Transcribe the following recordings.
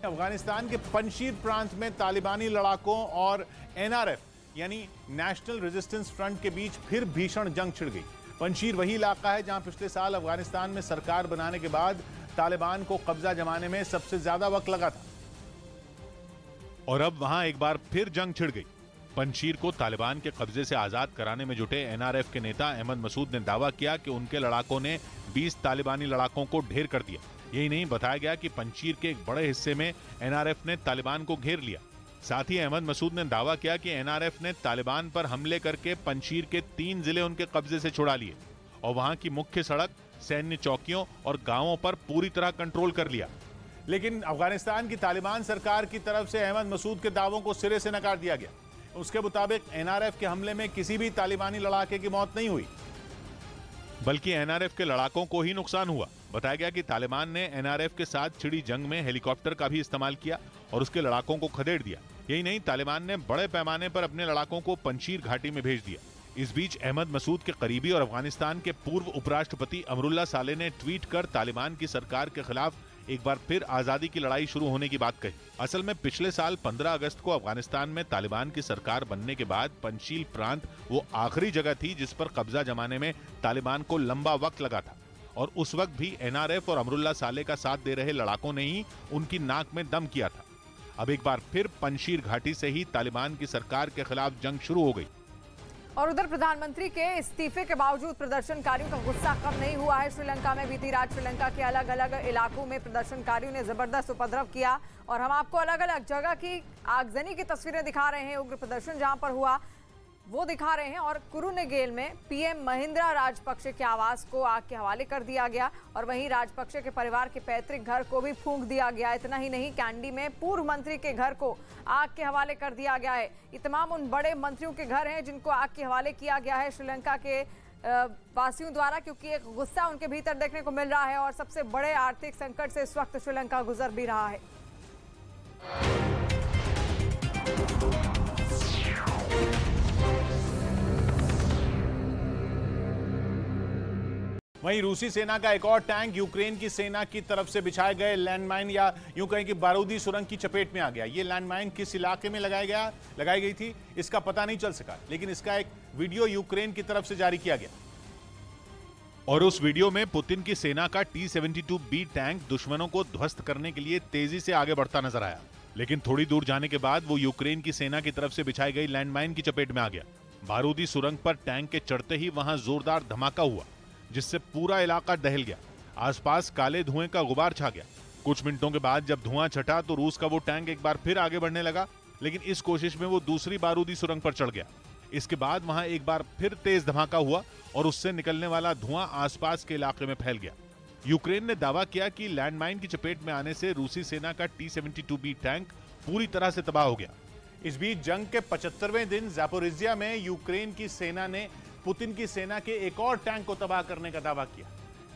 अफगानिस्तान के पंशीर प्रांत में तालिबानी लड़ाकों और एनआरएफ यानी नेशनल रेजिस्टेंस फ्रंट के बीच फिर भीषण जंग छिड़ गई। पंशीर वही इलाका है जहां पिछले साल अफगानिस्तान में सरकार बनाने के बाद तालिबान को कब्जा जमाने में सबसे ज्यादा वक्त लगा था और अब वहां एक बार फिर जंग छिड़ गई। पंशीर को तालिबान के कब्जे से आजाद कराने में जुटे एनआरएफ के नेता अहमद मसूद ने दावा किया कि उनके लड़ाकों ने 20 तालिबानी लड़ाकों को ढेर कर दिया। यही नहीं, बताया गया कि पंशीर के एक बड़े हिस्से में एनआरएफ ने तालिबान को घेर लिया। साथ ही अहमद मसूद ने दावा किया कि एनआरएफ ने तालिबान पर हमले करके पंशीर के 3 जिले उनके कब्जे से छुड़ा लिए और वहां की मुख्य सड़क, सैन्य चौकियों और गांवों पर पूरी तरह कंट्रोल कर लिया। लेकिन अफगानिस्तान की तालिबान सरकार की तरफ से अहमद मसूद के दावों को सिरे से नकार दिया गया। उसके मुताबिक एनआरएफ के हमले में किसी भी तालिबानी लड़ाके की मौत नहीं हुई, बल्कि एनआरएफ के लड़ाकों को ही नुकसान हुआ। बताया गया कि तालिबान ने एनआरएफ के साथ छिड़ी जंग में हेलीकॉप्टर का भी इस्तेमाल किया और उसके लड़ाकों को खदेड़ दिया। यही नहीं, तालिबान ने बड़े पैमाने पर अपने लड़ाकों को पंशीर घाटी में भेज दिया। इस बीच अहमद मसूद के करीबी और अफगानिस्तान के पूर्व उपराष्ट्रपति अमरुल्लाह सालेह ने ट्वीट कर तालिबान की सरकार के खिलाफ एक बार फिर आजादी की लड़ाई शुरू होने की बात कही। असल में पिछले साल 15 अगस्त को अफगानिस्तान में तालिबान की सरकार बनने के बाद पंशीर प्रांत वो आखिरी जगह थी जिस पर कब्जा जमाने में तालिबान को लंबा वक्त लगा था और उस वक्त भी एनआरएफ और अमरुल्लाह सालेह का साथ दे रहे लड़ाकों ने ही उनकी नाक में दम किया था। अब एक बार फिर पंशीर घाटी से ही तालिबान की सरकार के खिलाफ जंग शुरू हो गई। और उधर प्रधानमंत्री के इस्तीफे के बावजूद प्रदर्शनकारियों का गुस्सा कम नहीं हुआ है। श्रीलंका में बीती रात श्रीलंका के अलग अलग इलाकों में प्रदर्शनकारियों ने जबरदस्त उपद्रव किया और हम आपको अलग अलग जगह की आगजनी की तस्वीरें दिखा रहे हैं। उग्र प्रदर्शन जहां पर हुआ वो दिखा रहे हैं और कुरुनेगेल में पीएम महिंद्रा राजपक्षे के आवास को आग के हवाले कर दिया गया और वहीं राजपक्षे के परिवार के पैतृक घर को भी फूंक दिया गया। इतना ही नहीं, कैंडी में पूर्व मंत्री के घर को आग के हवाले कर दिया गया है। ये तमाम उन बड़े मंत्रियों के घर हैं जिनको आग के हवाले किया गया है श्रीलंका के वासियों द्वारा, क्योंकि एक गुस्सा उनके भीतर देखने को मिल रहा है और सबसे बड़े आर्थिक संकट से इस वक्त श्रीलंका गुजर भी रहा है। वहीं रूसी सेना का एक और टैंक यूक्रेन की सेना की तरफ से बिछाए गए लैंडमाइन या यूं कहें कि बारूदी सुरंग की चपेट में आ गया। ये लैंडमाइन किस इलाके में लगाई गई थी इसका पता नहीं चल सका, लेकिन इसका एक वीडियो यूक्रेन की तरफ से जारी किया गया और उस वीडियो में पुतिन की सेना का T-72B टैंक दुश्मनों को ध्वस्त करने के लिए तेजी से आगे बढ़ता नजर आया। लेकिन थोड़ी दूर जाने के बाद वो यूक्रेन की सेना की तरफ से बिछाई गई लैंडमाइन की चपेट में आ गया। बारूदी सुरंग पर टैंक के चढ़ते ही वहां जोरदार धमाका हुआ जिससे पूरा इलाका दहल गया। आसपास काले धुएं का गुबार छा गया। कुछ मिनटों के बाद जब धुआं छटा तो रूस का वो टैंक एक बार फिर आगे बढ़ने लगा, लेकिन इस कोशिश में वो दूसरी बारूदी सुरंग पर चढ़ गया। इसके बाद वहां एक बार फिर तेज धमाका हुआ और उससे निकलने वाला धुआं आसपास के इलाके में फैल गया। यूक्रेन ने दावा किया कि लैंडमाइन की चपेट में आने से रूसी सेना का T-72B टैंक पूरी तरह से तबाह हो गया। इस बीच जंग के 75वें दिन ज़ापोरिज्जिया में यूक्रेन की सेना ने पुतिन की सेना के एक और टैंक को तबाह करने का दावा किया।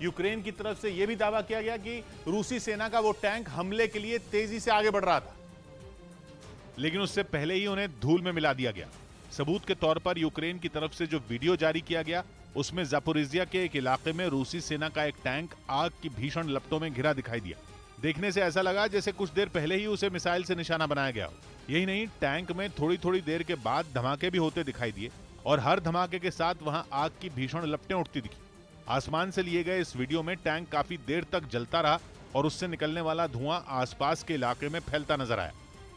यूक्रेन की तरफ से यह भी दावा किया गया कि रूसी सेना का वो टैंक हमले के लिए तेजी से आगे बढ़ रहा था, लेकिन उससे पहले ही उन्हें धूल में मिला दिया गया। सबूत के तौर पर यूक्रेन की तरफ से जो वीडियो जारी किया गया उसमें ज़ापोरिज्जिया के एक इलाके में रूसी सेना का एक टैंक आग की भीषण लपटों में घिरा दिखाई दिया। देखने से ऐसा लगा जैसे कुछ देर पहले ही उसे मिसाइल से निशाना बनाया गया हो। यही नहीं, टैंक में थोड़ी थोड़ी देर के बाद धमाके भी होते दिखाई दिए और हर धमाके के साथ वहां आग की भीषण लपटें उठती दिखी। आसमान से लिए गए इस वीडियो में टैंक काफी देर तक जलता रहा और उससे निकलने वाला धुआं आसपास के इलाके में फैलता नजर आया।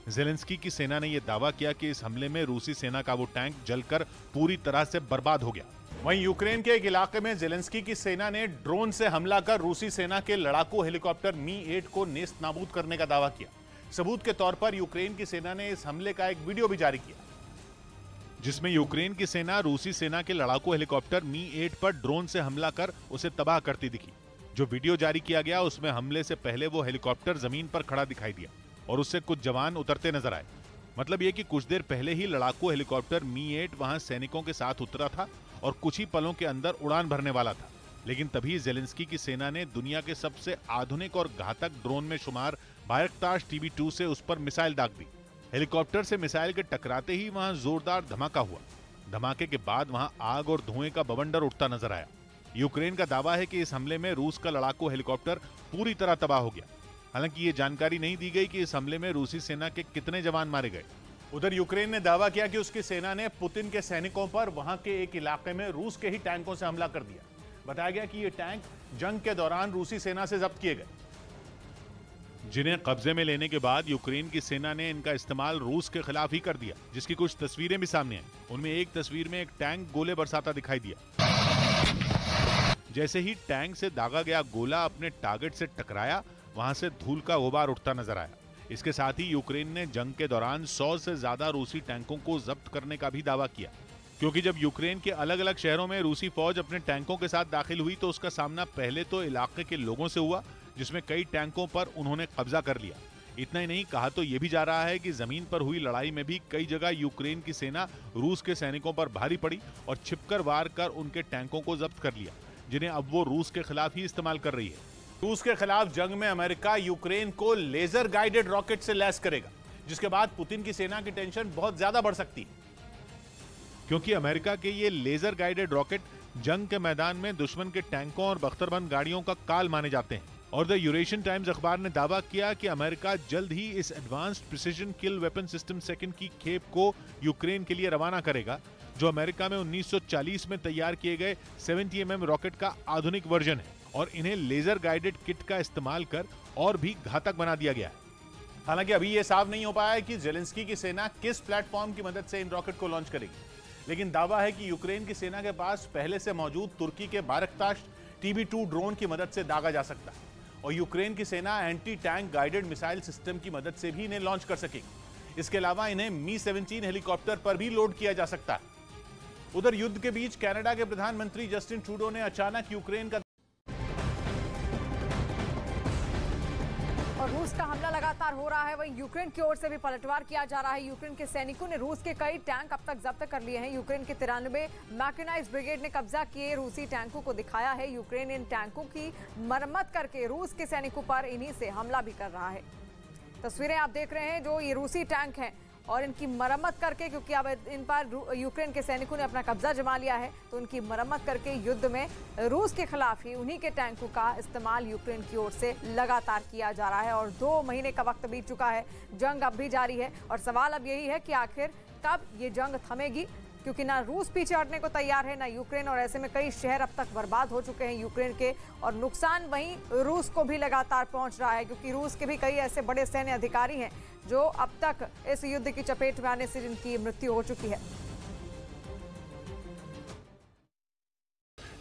ज़ेलेंस्की की सेना ने यह दावा किया कि इस हमले में रूसी सेना का वो टैंक जलकर पूरी तरह से बर्बाद हो गया। वहीं यूक्रेन के एक इलाके में ज़ेलेंस्की की सेना ने ड्रोन से हमला कर रूसी सेना के लड़ाकू हेलीकॉप्टर मी-8 को नेस्त नाबूद करने का दावा किया। सबूत के तौर पर यूक्रेन की सेना ने इस हमले का एक वीडियो भी जारी किया जिसमें यूक्रेन की सेना रूसी सेना के लड़ाकू हेलीकॉप्टर मी-8 पर ड्रोन से हमला कर उसे तबाह करती दिखी। जो वीडियो जारी किया गया उसमें हमले से पहले वो हेलीकॉप्टर जमीन पर खड़ा दिखाई दिया और उससे कुछ जवान उतरते नजर आए। मतलब ये कि कुछ देर पहले ही लड़ाकू हेलीकॉप्टर मी-8 वहां सैनिकों के साथ उतरा था और कुछ ही पलों के अंदर उड़ान भरने वाला था। लेकिन तभी ज़ेलेंस्की की सेना ने दुनिया के सबसे आधुनिक और घातक ड्रोन में शुमार बायरक्तार TB2 से उस पर मिसाइल दाग दी। हेलीकॉप्टर से मिसाइल के टकराते ही वहां जोरदार धमाका हुआ। धमाके के बाद वहां आग और धुएं का बवंडर उठता नजर आया। यूक्रेन का दावा है कि इस हमले में रूस का लड़ाकू हेलीकॉप्टर पूरी तरह तबाह हो गया। हालांकि ये जानकारी नहीं दी गई कि इस हमले में रूसी सेना के कितने जवान मारे गए। उधर यूक्रेन ने दावा किया कि उसकी सेना ने पुतिन के सैनिकों पर वहां के एक इलाके में रूस के ही टैंकों से हमला कर दिया। बताया गया कि ये टैंक जंग के दौरान रूसी सेना से जब्त किए गए, जिन्हें कब्जे में लेने के बाद यूक्रेन की सेना ने इनका इस्तेमाल रूस के खिलाफ ही कर दिया, जिसकी कुछ तस्वीरें भी सामने आई। उनमें एक तस्वीर में एक टैंक गोले बरसाता दिखाई दिया। जैसे ही टैंक से दागा गया गोला अपने टारगेट से टकराया, वहां से धूल का गुबार उठता नजर आया। इसके साथ ही यूक्रेन ने जंग के दौरान 100 से ज्यादा रूसी टैंकों को जब्त करने का भी दावा किया, क्योंकि जब यूक्रेन के अलग अलग शहरों में रूसी फौज अपने टैंकों के साथ दाखिल हुई तो उसका सामना पहले तो इलाके के लोगों से हुआ, जिसमें कई टैंकों पर उन्होंने कब्जा कर लिया। इतना ही नहीं, कहा तो यह भी जा रहा है कि जमीन पर हुई लड़ाई में भी कई जगह यूक्रेन की सेना रूस के सैनिकों पर भारी पड़ी और छिपकर वार कर उनके टैंकों को जब्त कर लिया, जिन्हें अब वो रूस के खिलाफ ही इस्तेमाल कर रही है। रूस के खिलाफ जंग में अमेरिका यूक्रेन को लेजर गाइडेड रॉकेट से लैस करेगा, जिसके बाद पुतिन की सेना की टेंशन बहुत ज्यादा बढ़ सकती है, क्योंकि अमेरिका के ये लेजर गाइडेड रॉकेट जंग के मैदान में दुश्मन के टैंकों और बख्तरबंद गाड़ियों का काल माने जाते हैं। और द यूरेशियन टाइम्स अखबार ने दावा किया कि अमेरिका जल्द ही इस एडवांस्ड प्रिसिजन किल वेपन सिस्टम सेकंड की खेप को यूक्रेन के लिए रवाना करेगा, जो अमेरिका में 1940 में तैयार किए गए 70 mm रॉकेट का आधुनिक वर्जन है, और इन्हें लेजर गाइडेड किट का इस्तेमाल कर और भी घातक बना दिया गया है। हालांकि अभी यह साफ नहीं हो पाया है कि जेलेंस्की की सेना किस प्लेटफॉर्म की मदद से इन रॉकेट को लॉन्च करेगी, लेकिन दावा है कि यूक्रेन की सेना के पास पहले से मौजूद तुर्की के बारकताश TB2 ड्रोन की मदद से दागा जा सकता है, और यूक्रेन की सेना anti tank guided missile system की मदद से भी इन्हें लॉन्च कर सकेगी। इसके अलावा इन्हें Mi-17 हेलीकॉप्टर पर भी लोड किया जा सकता है। उधर युद्ध के बीच कनाडा के प्रधानमंत्री जस्टिन ट्रूडो ने अचानक यूक्रेन का और रूस का हमला लगातार हो रहा है, वहीं यूक्रेन की ओर से भी पलटवार किया जा रहा है। यूक्रेन के सैनिकों ने रूस के कई टैंक अब तक जब्त कर लिए हैं। यूक्रेन के 93 मैकेनाइज्ड ब्रिगेड ने कब्जा किए रूसी टैंकों को दिखाया है। यूक्रेन इन टैंकों की मरम्मत करके रूस के सैनिकों पर इन्हीं से हमला भी कर रहा है। तस्वीरें आप देख रहे हैं जो ये रूसी टैंक हैं, और इनकी मरम्मत करके, क्योंकि अब इन पर यूक्रेन के सैनिकों ने अपना कब्जा जमा लिया है, तो उनकी मरम्मत करके युद्ध में रूस के खिलाफ ही उन्हीं के टैंकों का इस्तेमाल यूक्रेन की ओर से लगातार किया जा रहा है। और 2 महीने का वक्त बीत चुका है, जंग अब भी जारी है, और सवाल अब यही है कि आखिर कब ये जंग थमेगी, क्योंकि ना रूस पीछे हटने को तैयार है ना यूक्रेन, और ऐसे में कई शहर अब तक बर्बाद हो चुके हैं यूक्रेन के, और नुकसान वहीं रूस को भी लगातार पहुंच रहा है, क्योंकि रूस के भी कई ऐसे बड़े सैन्य अधिकारी हैं जो अब तक इस युद्ध की चपेट में आने से जिनकी मृत्यु हो चुकी है।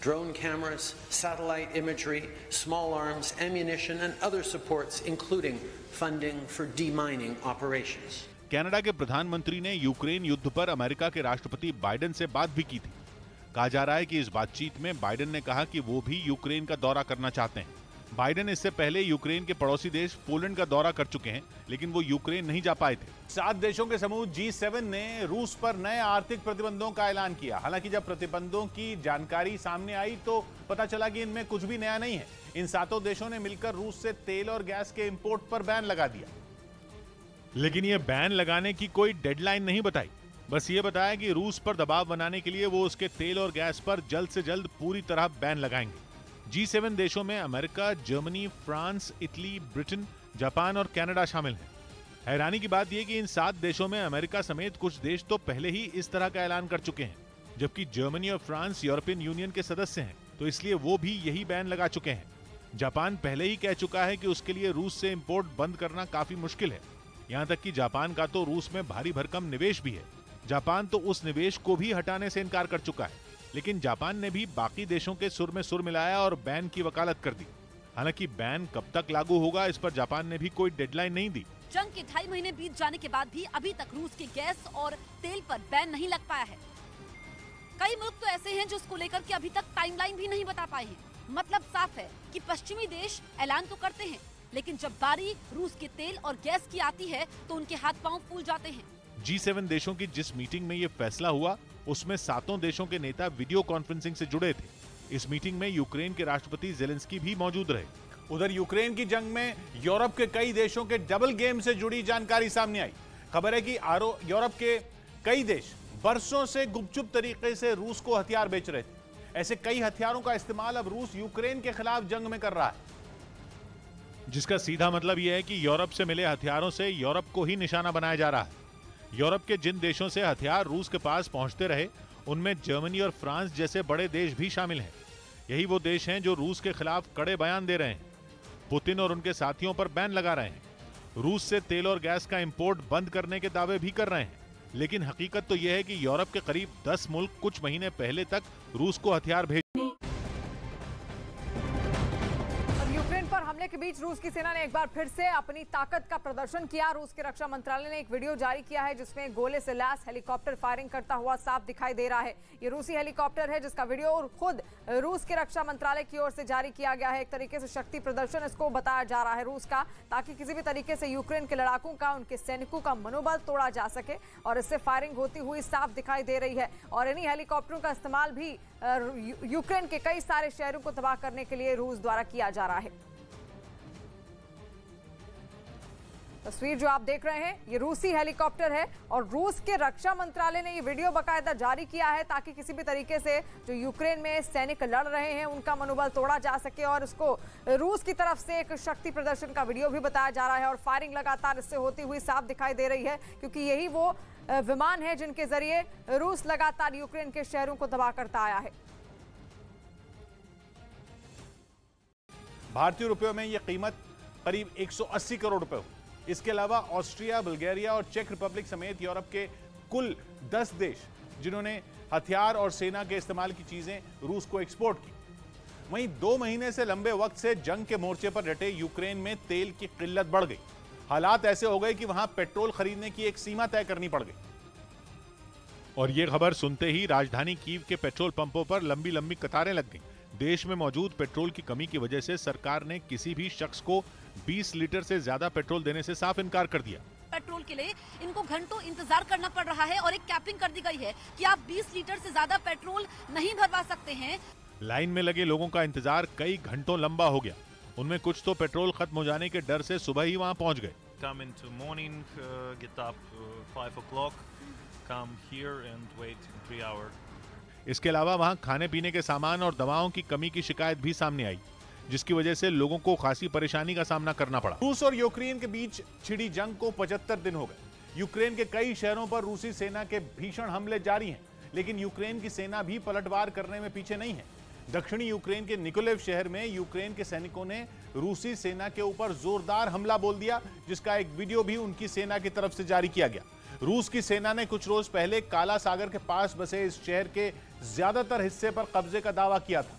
Drone cameras, satellite imagery, small arms, ammunition and other supports including funding for demining operations. Canada के प्रधानमंत्री ने यूक्रेन युद्ध पर अमेरिका के राष्ट्रपति बाइडेन से बात भी की थी। कहा जा रहा है कि इस बातचीत में बाइडेन ने कहा कि वो भी यूक्रेन का दौरा करना चाहते हैं। बाइडेन इससे पहले यूक्रेन के पड़ोसी देश पोलैंड का दौरा कर चुके हैं, लेकिन वो यूक्रेन नहीं जा पाए थे। 7 देशों के समूह G7 ने रूस पर नए आर्थिक प्रतिबंधों का ऐलान किया। हालांकि जब प्रतिबंधों की जानकारी सामने आई तो पता चला कि इनमें कुछ भी नया नहीं है। इन 7 देशों ने मिलकर रूस से तेल और गैस के इंपोर्ट पर बैन लगा दिया, लेकिन ये बैन लगाने की कोई डेडलाइन नहीं बताई। बस ये बताया कि रूस पर दबाव बनाने के लिए वो उसके तेल और गैस पर जल्द से जल्द पूरी तरह बैन लगाएंगे। G7 देशों में America, Germany, France, Italy, Britain, Japan और कनाडा शामिल हैं। हैरानी की बात यह कि इन 7 देशों में अमेरिका समेत कुछ देश तो पहले ही इस तरह का ऐलान कर चुके हैं, जबकि जर्मनी और फ्रांस यूरोपियन यूनियन के सदस्य हैं, तो इसलिए वो भी यही बैन लगा चुके हैं। जापान पहले ही कह चुका है कि उसके लिए रूस से इंपोर्ट बंद करना काफी मुश्किल है। यहाँ तक कि जापान का तो रूस में भारी भरकम निवेश भी है। जापान तो उस निवेश को भी हटाने से इनकार कर चुका है, लेकिन जापान ने भी बाकी देशों के सुर में सुर मिलाया और बैन की वकालत कर दी। हालांकि बैन कब तक लागू होगा, इस पर जापान ने भी कोई डेडलाइन नहीं दी। जंग के 2.5 महीने बीत जाने के बाद भी अभी तक रूस के गैस और तेल पर बैन नहीं लग पाया है। कई मुल्क तो ऐसे हैं जो इसको लेकर के अभी तक टाइमलाइन भी नहीं बता पाए हैं। मतलब साफ है कि पश्चिमी देश ऐलान तो करते हैं, लेकिन जब बारी रूस के तेल और गैस की आती है तो उनके हाथ पांव फूल जाते हैं। G7 देशों की जिस मीटिंग में ये फैसला हुआ, उसमें 7 देशों के नेता वीडियो कॉन्फ्रेंसिंग से जुड़े थे। इस मीटिंग में यूक्रेन के राष्ट्रपति जेलेंस्की भी मौजूद रहे। उधर यूक्रेन की जंग में यूरोप के कई देशों के डबल गेम से जुड़ी जानकारी सामने आई। खबर है कि यूरोप के कई देश बरसों से गुपचुप तरीके से रूस को हथियार बेच रहे थे। ऐसे कई हथियारों का इस्तेमाल अब रूस यूक्रेन के खिलाफ जंग में कर रहा है। जिसका सीधा मतलब यह है कि यूरोप से मिले हथियारों से यूरोप को ही निशाना बनाया जा रहा है। यूरोप के जिन देशों से हथियार रूस के पास पहुंचते रहे उनमें जर्मनी और फ्रांस जैसे बड़े देश भी शामिल हैं। यही वो देश हैं जो रूस के खिलाफ कड़े बयान दे रहे हैं, पुतिन और उनके साथियों पर बैन लगा रहे हैं, रूस से तेल और गैस का इंपोर्ट बंद करने के दावे भी कर रहे हैं। लेकिन हकीकत तो यह है कि यूरोप के करीब 10 मुल्क कुछ महीने पहले तक रूस को हथियार भेज। यूक्रेन पर हमले के बीच रूस की सेना ने एक बार फिर से अपनी ताकत का प्रदर्शन किया। रूस के रक्षा मंत्रालय ने एक वीडियो जारी किया है जिसमें गोले से लैस हेलीकॉप्टर फायरिंग करता हुआ साफ दिखाई दे रहा है। ये रूसी हेलीकॉप्टर है जिसका वीडियो खुद रूस के रक्षा मंत्रालय की ओर से जारी किया गया है। एक तरीके से शक्ति प्रदर्शन इसको बताया जा रहा है रूस का, ताकि किसी भी तरीके से यूक्रेन के लड़ाकों का, उनके सैनिकों का मनोबल तोड़ा जा सके और इससे फायरिंग होती हुई साफ दिखाई दे रही है। और इन्हीं हेलीकॉप्टरों का इस्तेमाल भी यूक्रेन के कई सारे शहरों को तबाह करने के लिए रूस द्वारा किया जा रहा है। तस्वीर जो आप देख रहे हैं ये रूसी हेलीकॉप्टर है और रूस के रक्षा मंत्रालय ने ये वीडियो बाकायदा जारी किया है ताकि किसी भी तरीके से जो यूक्रेन में सैनिक लड़ रहे हैं उनका मनोबल तोड़ा जा सके। और इसको रूस की तरफ से एक शक्ति प्रदर्शन का वीडियो भी बताया जा रहा है और फायरिंग लगातार इससे होती हुई साफ दिखाई दे रही है, क्योंकि यही वो विमान है जिनके जरिए रूस लगातार यूक्रेन के शहरों को तबाह करता आया है। भारतीय रुपयों में यह कीमत करीब 180 करोड़ रुपए हुई। इसके अलावा ऑस्ट्रिया, बुल्गारिया और चेक रिपब्लिक समेत यूरोप के कुल 10 देश जिन्होंने हथियार और सेना के इस्तेमाल की चीजें रूस को एक्सपोर्ट की। वहीं 2 महीने से लंबे वक्त से जंग के मोर्चे पर डटे यूक्रेन में तेल की किल्लत बढ़ गई। हालात ऐसे हो गए कि वहां पेट्रोल खरीदने की एक सीमा तय करनी पड़ गई। और यह खबर सुनते ही राजधानी कीव के पेट्रोल पंपों पर लंबी लंबी कतारें लग गईं। देश में मौजूद पेट्रोल की कमी की वजह से सरकार ने किसी भी शख्स को 20 लीटर से ज्यादा पेट्रोल देने से साफ इनकार कर दिया। पेट्रोल के लिए इनको घंटों इंतजार करना पड़ रहा है और एक कैपिंग कर दी गई है कि आप 20 लीटर से ज्यादा पेट्रोल नहीं भरवा सकते हैं। लाइन में लगे लोगों का इंतजार कई घंटों लंबा हो गया। उनमें कुछ तो पेट्रोल खत्म हो जाने के डर से सुबह ही वहां पहुंच गए। Come into morning, get up 5 o'clock, come here and wait 3 hours. इसके अलावा वहां खाने पीने के सामान और दवाओं की कमी की शिकायत भी सामने आई, जिसकी वजह से लोगों को खासी परेशानी का सामना करना पड़ा। रूस और यूक्रेन के बीच छिड़ी जंग को 75 दिन हो गए। यूक्रेन के कई शहरों पर रूसी सेना के भीषण हमले जारी हैं, लेकिन यूक्रेन की सेना भी पलटवार करने में पीछे नहीं है। दक्षिणी यूक्रेन के निकोलेव शहर में यूक्रेन के सैनिकों ने रूसी सेना के ऊपर जोरदार हमला बोल दिया, जिसका एक वीडियो भी उनकी सेना की तरफ से जारी किया गया। रूस की सेना ने कुछ रोज पहले काला सागर के पास बसे इस शहर के ज्यादातर हिस्से पर कब्जे का दावा किया था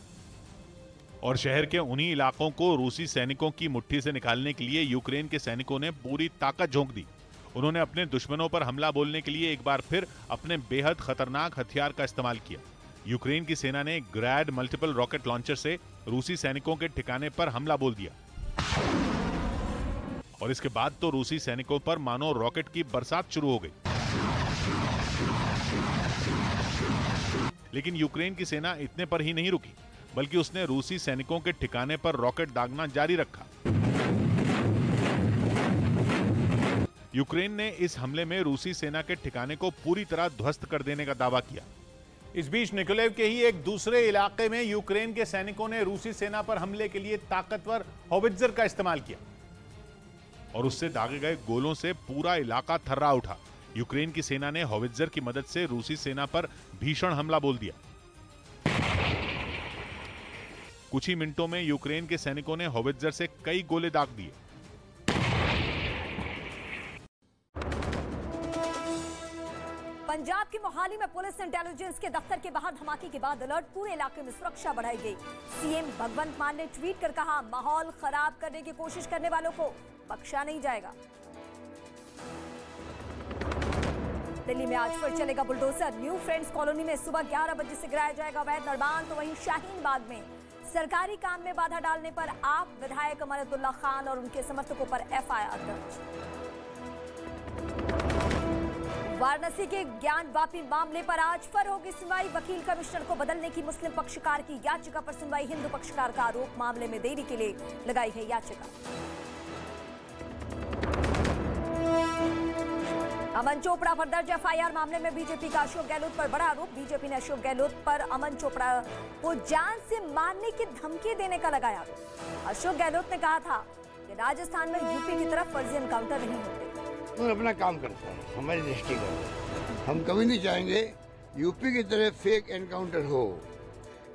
और शहर के उन्हीं इलाकों को रूसी सैनिकों की मुट्ठी से निकालने के लिए यूक्रेन के सैनिकों ने पूरी ताकत झोंक दी। उन्होंने अपने दुश्मनों पर हमला बोलने के लिए एक बार फिर अपने बेहद खतरनाक हथियार का इस्तेमाल किया। यूक्रेन की सेना ने ग्रैड मल्टीपल रॉकेट लॉन्चर से रूसी सैनिकों के ठिकाने पर हमला बोल दिया और इसके बाद तो रूसी सैनिकों पर मानो रॉकेट की बरसात शुरू हो गई। लेकिन यूक्रेन की सेना इतने पर ही नहीं रुकी, बल्कि उसने रूसी सैनिकों के ठिकाने पर रॉकेट दागना जारी रखा। यूक्रेन ने इस हमले में रूसी सेना के ठिकाने को पूरी तरह ध्वस्त कर देने का दावा किया। इस बीच निकोलेव के ही एक दूसरे इलाके में यूक्रेन के सैनिकों ने रूसी सेना पर हमले के लिए ताकतवर होवित्जर का इस्तेमाल किया और उससे दागे गए गोलों से पूरा इलाका थर्रा उठा। यूक्रेन की सेना ने होवित्जर की मदद से रूसी सेना पर भीषण हमला बोल दिया। कुछ ही मिनटों में यूक्रेन के सैनिकों ने होवित्जर से कई गोले दाग दिए। पंजाब की मोहाली में पुलिस इंटेलिजेंस के दफ्तर के बाहर धमाके के बाद अलर्ट, पूरे इलाके में सुरक्षा बढ़ाई गई। सीएम भगवंत मान ने ट्वीट कर कहा, माहौल खराब करने की कोशिश करने वालों को बख्शा नहीं जाएगा। दिल्ली में आज फिर चलेगा बुलडोजर। न्यू फ्रेंड्स कॉलोनी में सुबह 11 बजे से गिराया जाएगा अवैध निर्माण। तो वहीं शाहीन बाग में सरकारी काम में बाधा डालने पर आप विधायक अमरतुल्ला खान और उनके समर्थकों पर एफआईआर दर्ज। वाराणसी के ज्ञानवापी मामले पर आज फिर होगी सुनवाई। वकील कमिश्नर को बदलने की मुस्लिम पक्षकार की याचिका पर सुनवाई। हिंदू पक्षकार का आरोप, मामले में देरी के लिए लगाई है याचिका। अमन चोपड़ा पर दर्ज एफआईआर मामले में बीजेपी का अशोक गहलोत पर बड़ा आरोप। बीजेपी ने अशोक गहलोत पर अमन चोपड़ा को जान से मारने की धमकी देने का लगाया आरोप। अशोक गहलोत ने कहा था कि राजस्थान में यूपी की तरफ फर्जी एनकाउंटर नहीं होते। उन्होंने अपना काम करता है, हमारी दृष्टि का हम कभी नहीं चाहेंगे यूपी की तरफ फेक एनकाउंटर हो।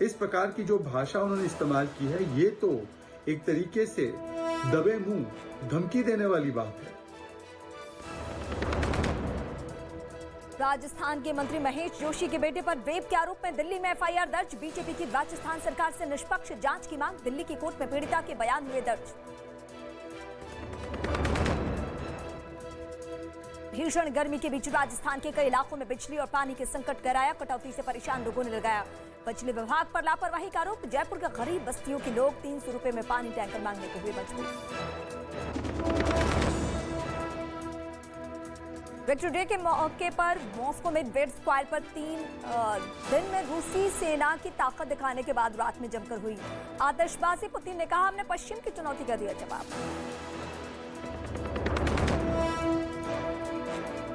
इस प्रकार की जो भाषा उन्होंने इस्तेमाल की है, ये तो एक तरीके से दबे मुंह धमकी देने वाली बात है। राजस्थान के मंत्री महेश जोशी के बेटे पर रेप के आरोप में दिल्ली में एफआईआर दर्ज। बीजेपी की राजस्थान सरकार से निष्पक्ष जांच की मांग। दिल्ली की कोर्ट में पीड़िता के बयान हुए दर्ज। भीषण गर्मी के बीच राजस्थान के कई इलाकों में बिजली और पानी के संकट गहराया। कटौती से परेशान लोगों ने लगाया बिजली विभाग पर लापरवाही का आरोप। जयपुर के गरीब बस्तियों के लोग 300 रुपए में पानी टैंकर मांगने को हुए मजबूर। विक्ट्री डे के मौके पर मॉस्को में रेड स्क्वायर पर 3 दिन में रूसी सेना की ताकत दिखाने के बाद रात में जमकर हुई आतिशबाजी। पुतिन ने कहा, हमने पश्चिम की चुनौती का दिया जवाब।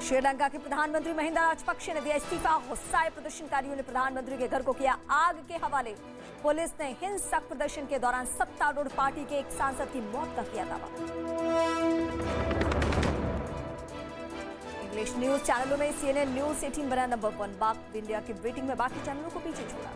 श्रीलंका के प्रधानमंत्री महिंदा राजपक्षे ने दिया इस्तीफा। गुस्साए प्रदर्शनकारियों ने प्रधानमंत्री के घर को किया आग के हवाले। पुलिस ने हिंसक प्रदर्शन के दौरान सत्तारूढ़ पार्टी के एक सांसद की मौत का किया दावा। इंग्लिश न्यूज चैनलों में CNN न्यूज 18 बना नंबर 1। बाकी इंडिया की रेटिंग में बाकी चैनलों को पीछे छोड़ा।